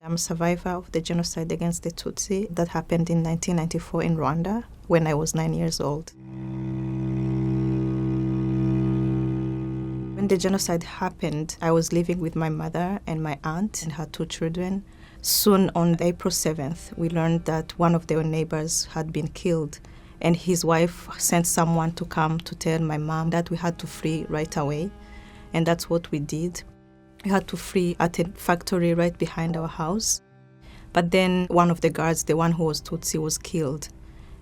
I'm a survivor of the genocide against the Tutsi that happened in 1994 in Rwanda when I was 9 years old. When the genocide happened, I was living with my mother and my aunt and her 2 children. Soon on April 7th, we learned that one of their neighbours had been killed, and his wife sent someone to come to tell my mom that we had to flee right away. And that's what we did. We had to flee at a factory right behind our house. But then one of the guards, the one who was Tutsi, was killed.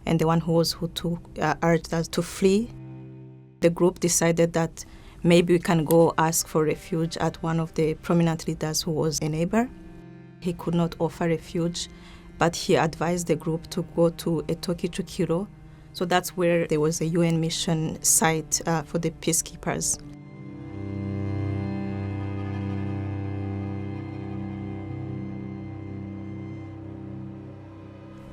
And the one who was Hutu urged us to flee. The group decided that maybe we can go ask for refuge at one of the prominent leaders who was a neighbor. He could not offer refuge, but he advised the group to go to Etokichukiro. So that's where there was a UN mission site for the peacekeepers.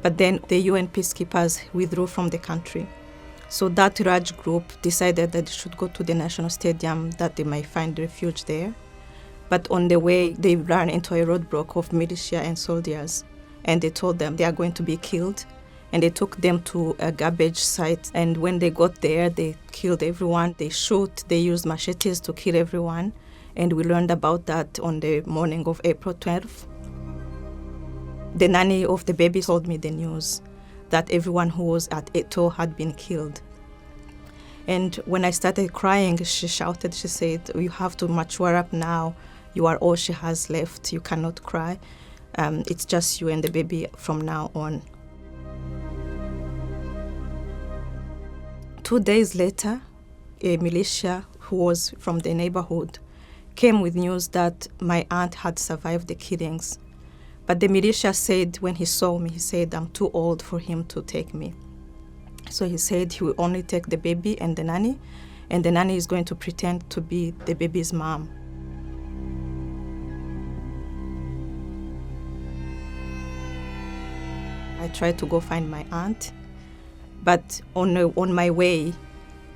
But then the UN peacekeepers withdrew from the country. So that Raj group decided that they should go to the national stadium, that they might find refuge there. But on the way, they ran into a roadblock of militia and soldiers, and they told them they are going to be killed. And they took them to a garbage site. And when they got there, they killed everyone. They shoot, they used machetes to kill everyone. And we learned about that on the morning of April 12th. The nanny of the baby told me the news that everyone who was at Eto had been killed. And when I started crying, she shouted, she said, "You have to mature up now. You are all she has left. You cannot cry. It's just you and the baby from now on." 2 days later, a militia who was from the neighborhood came with news that my aunt had survived the killings. But the militia said, when he saw me, he said, "I'm too old for him to take me." So he said he will only take the baby and the nanny is going to pretend to be the baby's mom. I tried to go find my aunt, but on my way,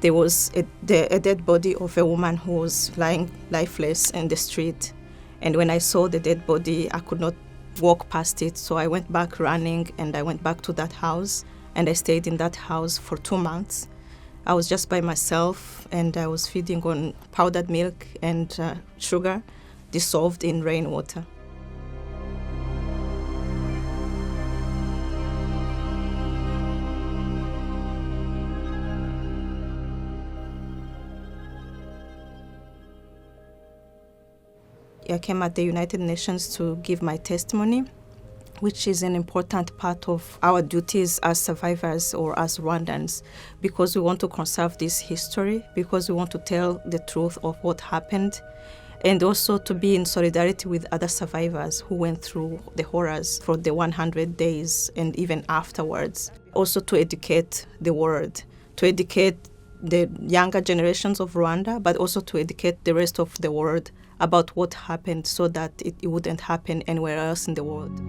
there was a dead body of a woman who was lying lifeless in the street. And when I saw the dead body, I could not walk past it, so I went back running, and I went back to that house, and I stayed in that house for 2 months. I was just by myself, and I was feeding on powdered milk and sugar dissolved in rainwater. I came at the United Nations to give my testimony, which is an important part of our duties as survivors or as Rwandans, because we want to conserve this history, because we want to tell the truth of what happened, and also to be in solidarity with other survivors who went through the horrors for the 100 days and even afterwards. Also to educate the world, to educate the younger generations of Rwanda, but also to educate the rest of the world about what happened so that it wouldn't happen anywhere else in the world.